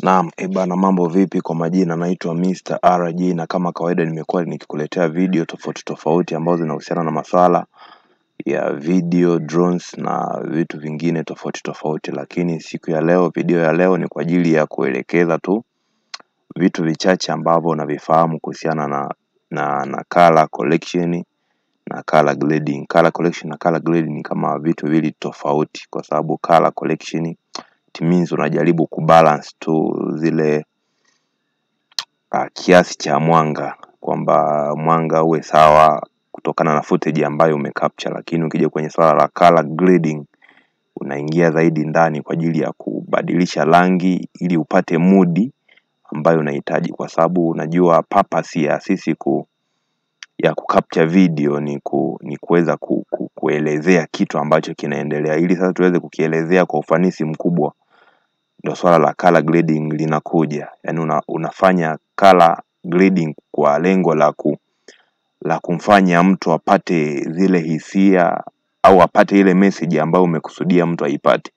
Naam, bana mambo vipi? Kwa majina naitwa Mr. RG na kama kawaida nimekuwa nikikuletea video tofauti tofauti ambazo zinahusiana na masuala ya video, drones na vitu vingine tofauti tofauti, lakini video ya leo ni kwa ajili ya kuelekeza tu vitu vichache ambavyo unavifahamu kuhusiana na color collection na color grading. Color collection na color grading ni kama vitu vili tofauti, kwa sababu color collection it means unajaribu kubalance tu zile kiasi cha mwanga, kwamba mwanga uwe sawa kutokana na footage ambayo umecapture. Lakini ukija kwenye swala la color grading unaingia zaidi ndani kwa ajili ya kubadilisha rangi ili upate mood ambayo unahitaji, kwa sababu unajua purpose ya sisi kucapture video ni kuweza kuelezea kitu ambacho kinaendelea. Ili sasa tuweze kukielezea kwa ufanisi mkubwa, ndio swala la color grading linakuja. Yani unafanya color grading kwa lengo la kumfanya mtu apate zile hisia au apate ile message ambayo umekusudia mtu aipate.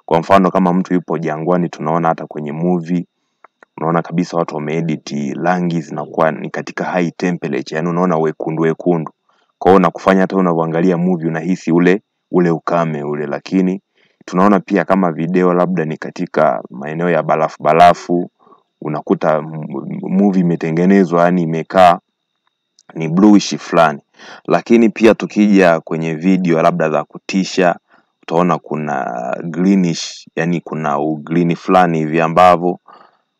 Kwa mfano kama mtu yupo jangwani, tunaona hata kwenye movie unaona kabisa watu wameedit rangi zinakuwa ni katika high temperature, yani unaona wekundu. Kwa hiyo nakufanya hata unapoangalia movie unahisi ule ukame ule. Lakini tunaona pia kama video labda ni katika maeneo ya barafu, unakuta movie imetengenezwa yani imekaa ni bluish fulani. Lakini pia tukija kwenye video labda za kutisha, utaona kuna greenish, yani kuna green fulani hivi ambavyo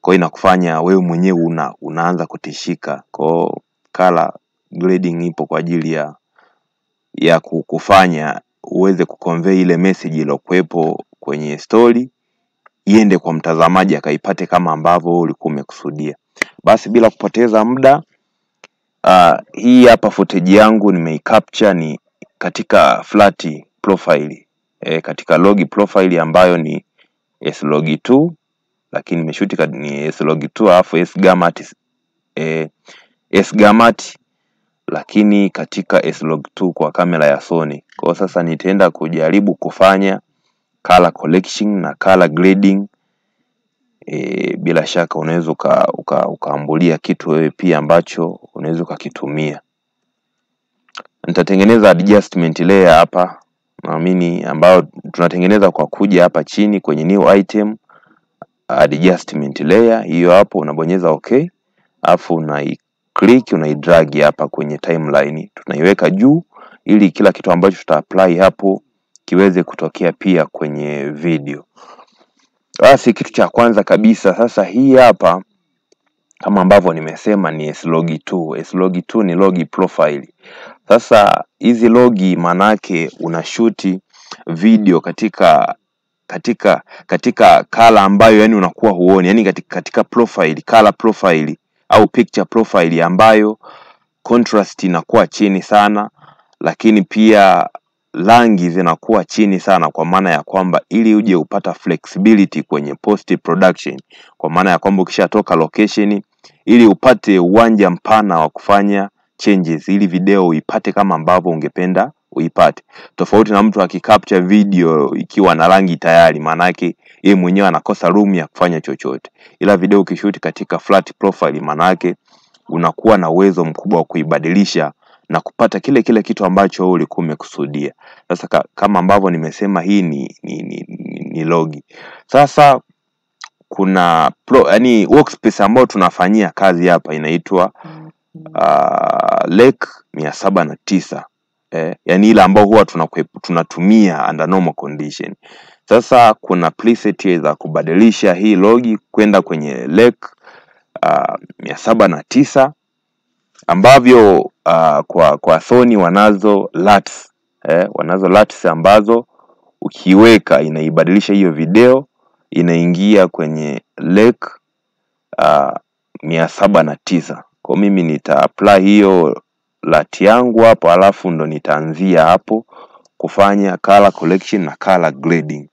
kwa inakufanya wewe mwenyewe unaanza kutishika. Kwa color grading ipo kwa ajili ya kukufanya uweze kuconvey ile message iliyokuepo kwenye story iende kwa mtazamaji akaipate kama ambavyo ulikuwa umekusudia. Basi bila kupoteza muda, hii hapa footage yangu nimeicapture ni katika flat profile, katika log profile ambayo ni S-Log2, lakini nimeshuti ni S-Log2 alafu S-Gamut, lakini katika S-Log2 kwa kamera ya Sony. Kwa sasa nitaenda kujaribu kufanya color collection na color grading. Bila shaka unaweza ukaambulia kitu wewe pia ambacho unaweza ukakitumia. Nitatengeneza adjustment layer hapa, naamini ambao tunatengeneza kwa kuja hapa chini kwenye new item, adjustment layer. Hiyo hapo unabonyeza okay, alafu click drag hapa kwenye timeline, tunaiweka juu ili kila kitu ambacho tuta apply hapo kiweze kutokea pia kwenye video. Basi kitu cha kwanza kabisa sasa, hii hapa kama ambavyo nimesema ni S-Log2. S-Log2 ni log profile. Sasa hizi logi manake unashuti video katika color ambayo yani unakuwa huoni, yani katika profile, color profile au picture profile ambayo contrast inakuwa chini sana, lakini pia rangi zinakuwa chini sana, kwa maana ya kwamba ili uje upata flexibility kwenye post production, kwa maana ya kwamba ukishatoka location ili upate uwanja mpana wa kufanya changes ili video uipate kama ambavyo ungependa uipate. Tofauti na mtu akicapture video ikiwa na rangi tayari, maana yake yeye mwenyewe anakosa room ya kufanya chochote. Ila video ukishoot katika flat profile, maana yake unakuwa na uwezo mkubwa wa kuibadilisha na kupata kile kitu ambacho ulikuwa umekusudia. Sasa kama ambavyo nimesema, hii ni logi. Sasa kuna yani workspace ambayo tunafanyia kazi hapa inaitwa Lake 709, yani ile ambayo huwa tunatumia under normal condition. Sasa kuna preset za kubadilisha hii logi kwenda kwenye Lake 709 ambavyo kwa Sony wanazo LUTs, wanazo LUTs ambazo ukiweka inaibadilisha hiyo video inaingia kwenye Lake 709. Kwa mimi nita apply hiyo LUT yangu hapo, alafu ndo nitaanzia hapo kufanya color collection na color grading.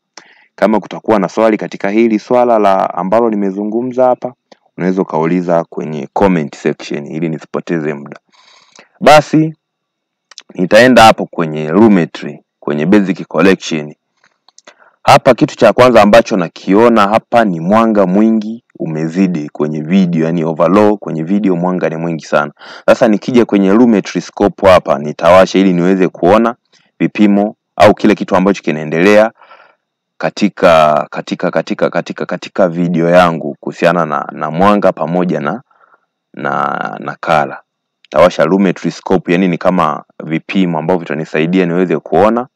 Kama kutakuwa na swali katika hili swala la ambalo nimezungumza hapa, unaweza kauliza kwenye comment section ili nisipoteze muda. Basi nitaenda hapo kwenye Lumetri, kwenye basic collection. Hapa kitu cha kwanza ambacho nakiona hapa ni mwanga mwingi umezidi kwenye video, yani overall kwenye video mwanga ni mwingi sana. Sasa nikija kwenye lumetri scope hapa nitawasha ili niweze kuona vipimo au kile kitu ambacho kinaendelea katika video yangu kuhusiana na mwanga pamoja na color. Tawasha lumetri scope, yani ni kama vipimo ambavyo vitanisaidia niweze kuona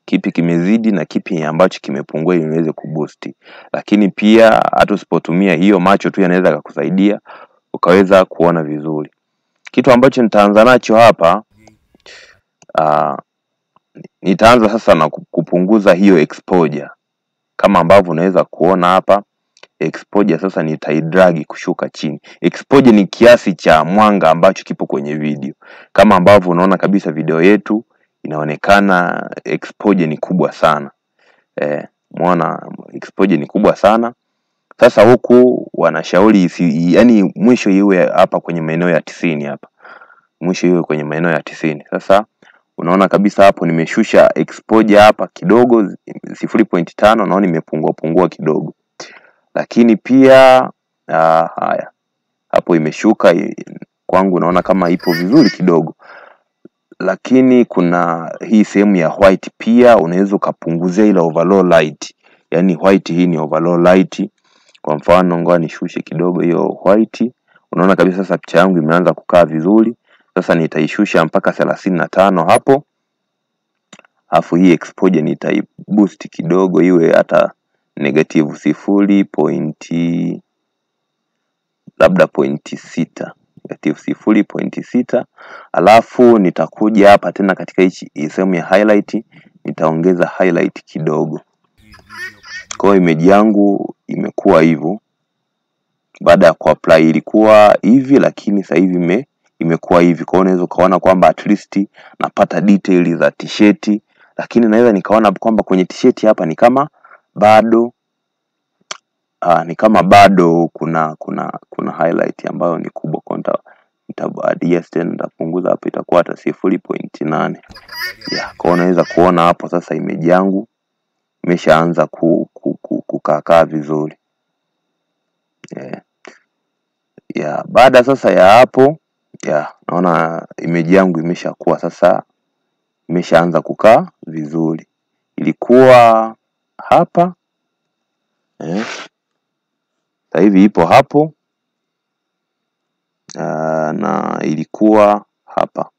kipi kimezidi na kipi ambacho kimepungua ili niweze kuboost. Lakini pia hata usipotumia hiyo, macho tu yanaweza kukusaidia ukaweza kuona vizuri. Kitu ambacho nitaanza nacho hapa, nitaanza sasa na kupunguza hiyo exposure. Kama ambavyo unaweza kuona hapa, exposure sasa nitaidragi kushuka chini. Exposure ni kiasi cha mwanga ambacho kipo kwenye video. Kama ambavyo unaona kabisa video yetu inaonekana exposure ni kubwa sana. Muona exposure ni kubwa sana. Sasa huku wanashauri yani mwisho iwe hapa kwenye maeneo ya 90 hapa. Mwisho iwe kwenye maeneo ya 90. Sasa unaona kabisa hapo nimeshusha exposure hapa kidogo 0.5, naona imepungua kidogo. Lakini pia haya hapo imeshuka kwangu, naona kama ipo vizuri kidogo. Lakini kuna hii sehemu ya white pia unaweza kupunguzia ile overall light. Yani white hii ni overall light. Kwa mfano ngoja nishushe kidogo hiyo white. Unaona kabisa sasa picha yangu imeanza kukaa vizuri. Sasa nitaishusha mpaka 35 hapo. Alafu hii exposure nitaiboost kidogo iwe hata negative 0.6, negative 0.6. Alafu nitakuja hapa tena katika hii sehemu ya highlight, nitaongeza highlight kidogo. Kwa hiyo image yangu imekuwa hivyo. Baada ya kuapply ilikuwa hivi, lakini sasa hivi imekuwa hivi. Kwa hiyo unaweza kuona kwamba at least napata detail za t-shirt, lakini naweza nikaona kwamba kwenye t-shirt hapa ni kama bado kuna highlight ambayo ni kubwa. Nitaadjust tena, nitapunguza hapo, itakuwa hata 0.8. Kwa hiyo unaweza kuona hapo sasa image yangu imeshaanza kukaa vizuri. Baada sasa ya hapo, naona image yangu imeshakuwa sasa imeshaanza kukaa vizuri. Ilikuwa hapa, sasa hivi ipo hapo, na ilikuwa hapa.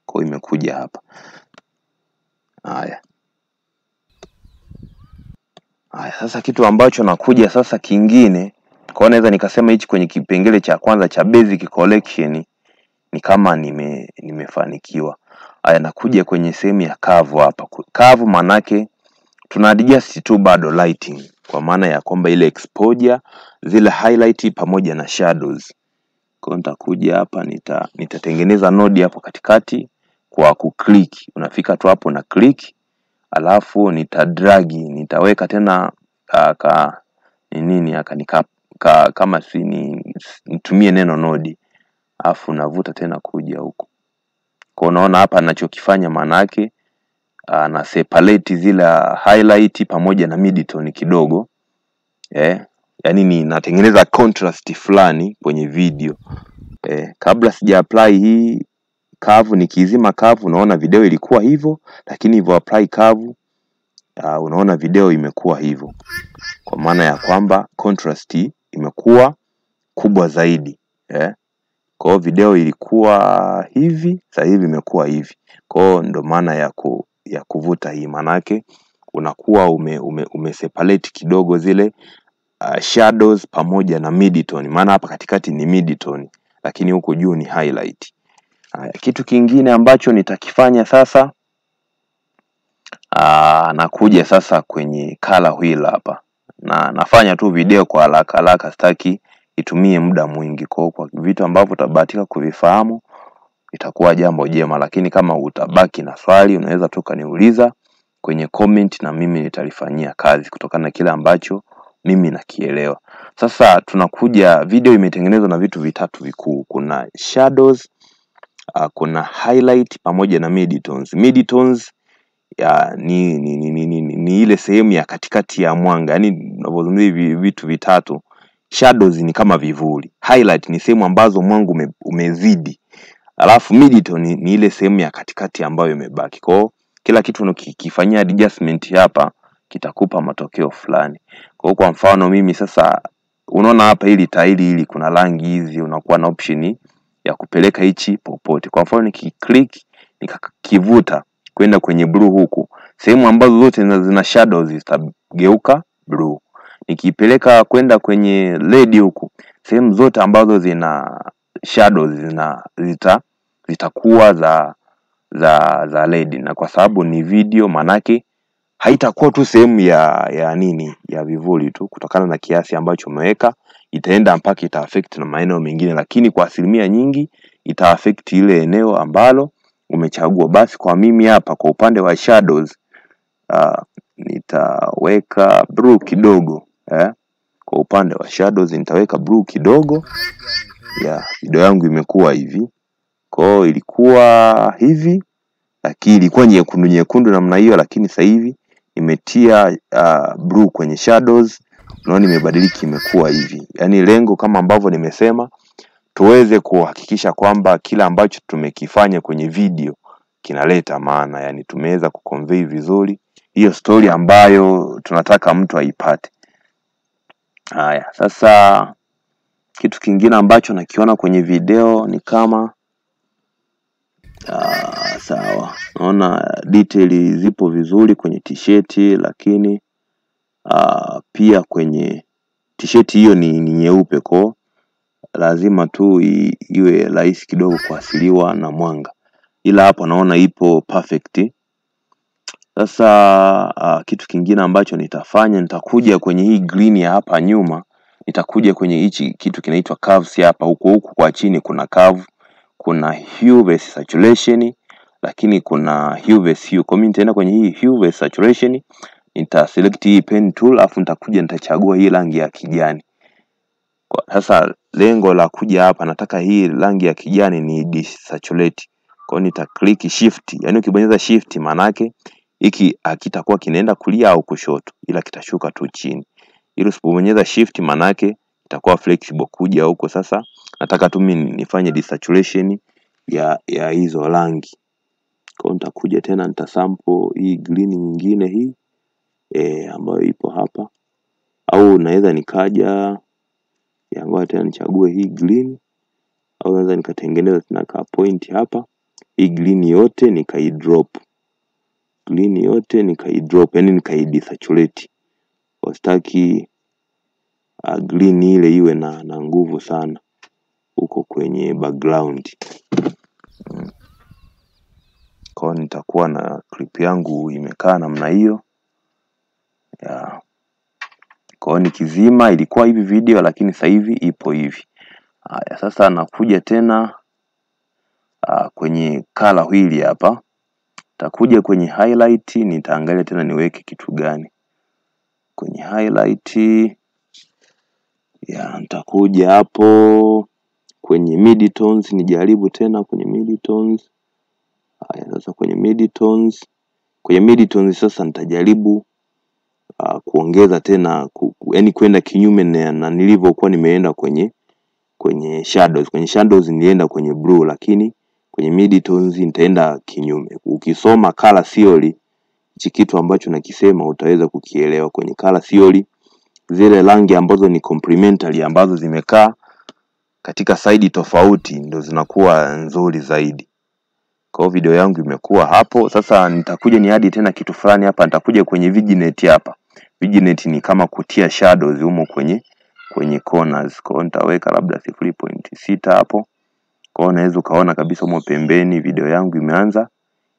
Kwa hiyo imekuja hapa. Haya, sasa kitu ambacho nakuja sasa kingine, kwa naweza nikasema hichi kwenye kipengele cha kwanza cha basic collection ni kama nimefanikiwa. Haya, nakuja kwenye sehemu ya curve hapa. Curve manake tuna adjust tu bado lighting, kwa maana ya kwamba ile exposure, zile highlight pamoja na shadows. Kwa hiyo nitakuja hapa, nitatengeneza node hapo katikati kwa kuclick. Unafika tu hapo na click, alafu nitadragi, nitaweka tena kama nitumie neno node, alafu navuta tena kuja huko. Kwa unaona hapa ninachokifanya maana yake na separate zile highlight pamoja na midtone kidogo. Yani ninatengeneza contrast fulani kwenye video. Kabla sija apply hii curve, nikizima curve unaona video ilikuwa hivyo, lakini hivyo apply curve unaona video imekuwa hivyo. Kwa maana ya kwamba contrast imekuwa kubwa zaidi. Kwa hiyo video ilikuwa hivi, sasa hivi imekuwa hivi. Kwa hiyo ndo maana ya kuvuta hii, manake unakuwa umeseparate kidogo zile shadows pamoja na midtone. Maana hapa katikati ni midtone, lakini huko juu ni highlight. Kitu kingine ambacho nitakifanya sasa, nakuja sasa kwenye color wheel hapa. Na nafanya tu video kwa haraka, sitaki itumie muda mwingi. Kwa vitu ambavyo utabahatika kuvifahamu itakuwa jambo jema, lakini kama utabaki na swali unaweza tu kaniuliza kwenye comment na mimi nitalifanyia kazi kutokana na kile ambacho mimi nakielewa. Sasa tunakuja, video imetengenezwa na vitu vitatu vikuu. Kuna shadows, kuna highlight pamoja na midtones. Midtones ni ile sehemu ya katikati ya mwanga. Yani unapozungumzia vitu vitatu, shadows ni kama vivuli, highlight ni sehemu ambazo mwanga umezidi, alafu midtone ni ile sehemu ya katikati ambayo imebaki. Kwa kila kitu unakifanyia adjustment hapa kitakupa matokeo fulani. Kwa mfano mimi sasa, unaona hapa hili tairi hili kuna rangi hizi, unakuwa na option ya kupeleka hichi popote. Kwa mfano nikiclick nikakivuta kwenda kwenye blue huku, sehemu ambazo zote zina shadows zitageuka blue. Nikipeleka kwenda kwenye red huku, sehemu zote ambazo zina shadows zitakuwa za red. Na kwa sababu ni video, manake haitakuwa tu sehemu ya vivuli tu, kutokana na kiasi ambacho umeweka, itaenda mpaka ita affect na maeneo mengine, lakini kwa asilimia nyingi ita affect ile eneo ambalo umechagua. Basi kwa mimi hapa kwa upande wa shadows nitaweka blue kidogo. Kwa upande wa shadows nitaweka blue kidogo. Video yangu imekuwa hivi. Kwa ilikuwa hivi, lakini ilikuwa nyekundu namna hiyo, lakini sasa hivi nimetia blue kwenye shadows. Unaona imebadilika, imekuwa hivi. Yani lengo kama ambavyo nimesema, tuweze kuhakikisha kwamba kila ambacho tumekifanya kwenye video kinaleta maana, yani tumeweza kuconvey vizuri hiyo story ambayo tunataka mtu aipate. Haya, sasa kitu kingine ambacho nakiona kwenye video ni kama sawa, naona detail zipo vizuri kwenye t-shirt, lakini pia kwenye t-shirt hiyo ni nyeupe, kwa lazima tu iwe rahisi kidogo kuasiliwa na mwanga, ila hapo naona ipo perfect. Sasa kitu kingine ambacho nitafanya, nitakuja kwenye hii green ya hapa nyuma, nitakuja kwenye hichi kitu kinaitwa curves hapa. Huku kwa chini kuna curve, kuna hue versus saturation, lakini kuna hue versus hue. Kwa mimi nitaenda kwenye hii hue versus saturation, nita select hii pen tool, afu nitakuja nitachagua hii rangi ya kijani. Sasa lengo la kuja hapa, nataka hii rangi ya kijani ni desaturate. Kwa nita click shift, yani ukibonyeza shift manake hiki hakitakuwa kinaenda kulia au kushoto, ila kitashuka tu chini. Ili usipobonyeza shift manake itakuwa flexible kuja huko. Sasa nataka tu mimi nifanye desaturation ya hizo rangi. Kwa nitakuja tena nitasample hii green nyingine hii ambayo ipo hapa, au naweza nikaja ngoja tena nichague hii green, au naweza nikatengeneza tena ka point hapa, hii green yote nikaidrop, yani nikaidesaturate. Kwa sitaki green ile iwe na nguvu sana huko kwenye background. Kwa nitakuwa na clip yangu imekaa namna hiyo. Kwa nikizima ilikuwa hivi video, lakini sasa hivi ipo hivi. Haya, sasa nakuja tena kwenye color wheel hapa. Nitakuja kwenye highlight, nitaangalia tena niweke kitu gani kwenye highlight. Nitakuja hapo kwenye midtones, nijaribu tena kwenye midtones. Haya, sasa kwenye midtones sasa nitajaribu kuongeza tena yani kwenda kinyume na nilivyokuwa nimeenda kwenye shadows. Kwenye shadows nilienda kwenye blue, lakini kwenye midtones nitaenda kinyume. Ukisoma color theory, hichi kitu ambacho nakisema utaweza kukielewa. Kwenye color theory, zile rangi ambazo ni complementary, ambazo zimekaa katika side tofauti, ndio zinakuwa nzuri zaidi. Kwa video yangu imekuwa hapo. Sasa nitakuja ni add tena kitu fulani hapa. Nitakuja kwenye vignette hapa. Vignette ni kama kutia shadows humo kwenye corners. Kwa nitaweka labda 0.6 hapo. Kwa unaweza ukaona kabisa humo pembeni video yangu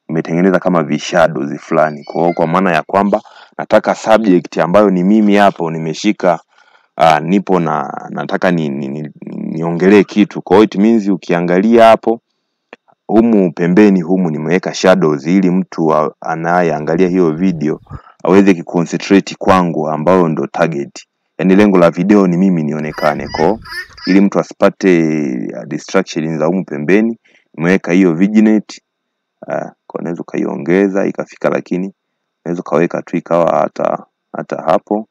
imetengeneza kama vishadows fulani. Kwa maana ya kwamba nataka subject ambayo ni mimi hapo nimeshika, nipo na nataka niongelee kitu. Kwa hiyo it means ukiangalia hapo humu pembeni humu nimeweka shadows, ili mtu anayeangalia hiyo video aweze kuconcentrate kwangu, ambao ndo target. Yani lengo la video ni mimi nionekane, kwa ili mtu asipate distraction za humu pembeni nimeweka hiyo vignette. Kwa unaweza ukaiongeza ikafika, lakini unaweza kaweka tu ikawa hata hapo.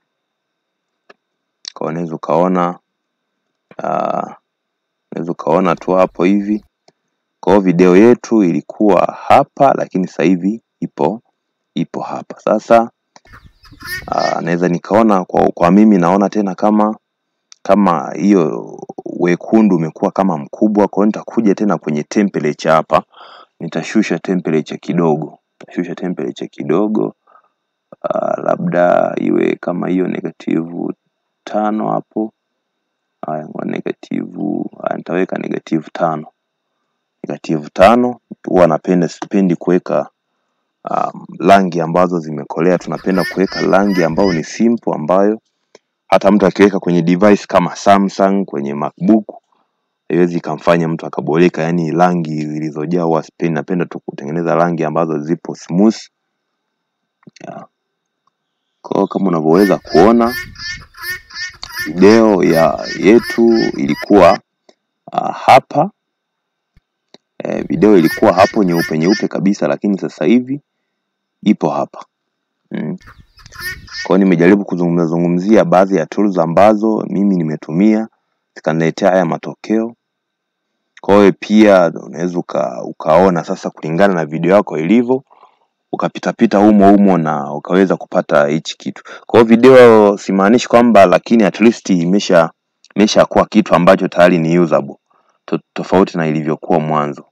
Kwa unaweza ukaona tu hapo hivi. Kwa video yetu ilikuwa hapa, lakini sasa hivi ipo hapa. Sasa naweza nikaona kwa mimi naona tena kama hiyo wekundu umekuwa kama mkubwa. Kwa hiyo nitakuja tena kwenye temperature hapa, nitashusha temperature kidogo. Labda iwe kama hiyo -5 hapo. Nitaweka -5. -5. Huwa sipendi kuweka rangi ambazo zimekolea. Tunapenda kuweka rangi ambayo ni simple, ambayo hata mtu akiweka kwenye device kama Samsung, kwenye MacBook, haiwezi kumfanya mtu akaboleka. Yani rangi zilizojaa huwa sipendi. Napenda tu kutengeneza rangi ambazo zipo smooth. Kwa kama unavyoweza kuona, video yetu ilikuwa hapa. Video ilikuwa hapo nyeupe kabisa, lakini sasa hivi ipo hapa. Kwa nimejaribu kuzungumzia baadhi ya tools ambazo mimi nimetumia zikaniletea haya matokeo. Kwa hiyo pia unaweza ukaona sasa kulingana na video yako ilivyo, ukapita humo na ukaweza kupata hichi kitu. Kwa hiyo video simaanishi kwamba, lakini at least imesha kuwa kitu ambacho tayari ni usable, tofauti na ilivyokuwa mwanzo.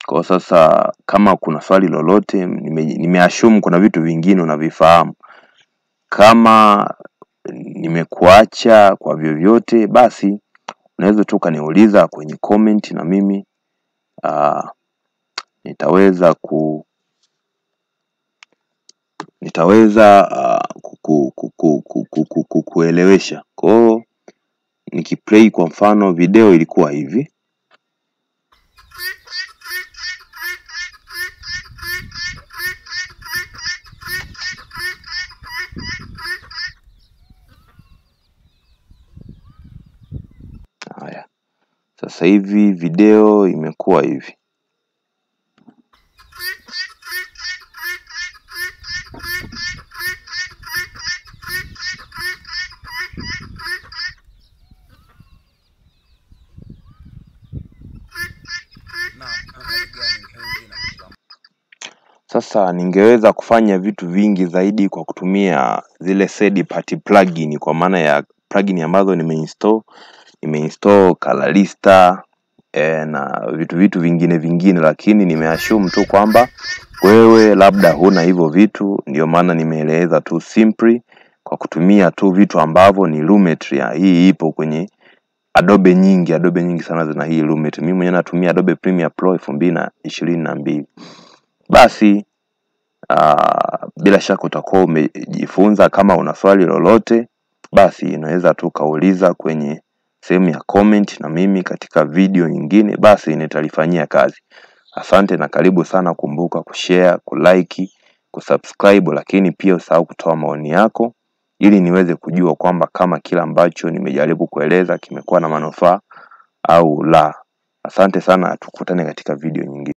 Kwa sasa kama kuna swali lolote, nimeassume kuna vitu vingine unavifahamu. Kama nimekuacha kwa vyovyote, basi unaweza tu kaniuliza kwenye comment, na mimi nitaweza kuelewesha. Kwa hiyo nikiplay kwa mfano video ilikuwa hivi. Haya. Sasa hivi video imekuwa hivi. Sasa ningeweza kufanya vitu vingi zaidi kwa kutumia zile third party plugin, kwa maana ya plugin ambazo nimeinstall Colorista na vitu vingine, lakini nimeassume tu kwamba wewe labda huna hivyo vitu, ndio maana nimeeleza tu simply kwa kutumia tu vitu ambavyo ni Lumetri. Hii ipo kwenye Adobe nyingi sana zina hii Lumetri. Mimi mwenyewe natumia Adobe Premiere Pro 2022. Basi bila shaka utakuwa umejifunza. Kama una swali lolote, basi unaweza tu kauliza kwenye sehemu ya comment, na mimi katika video nyingine basi nitalifanyia kazi. Asante na karibu sana. Kumbuka kushare, kulike, kusubscribe, lakini pia usahau kutoa maoni yako ili niweze kujua kwamba kama kila ambacho nimejaribu kueleza kimekuwa na manufaa au la. Asante sana, tukutane katika video nyingine.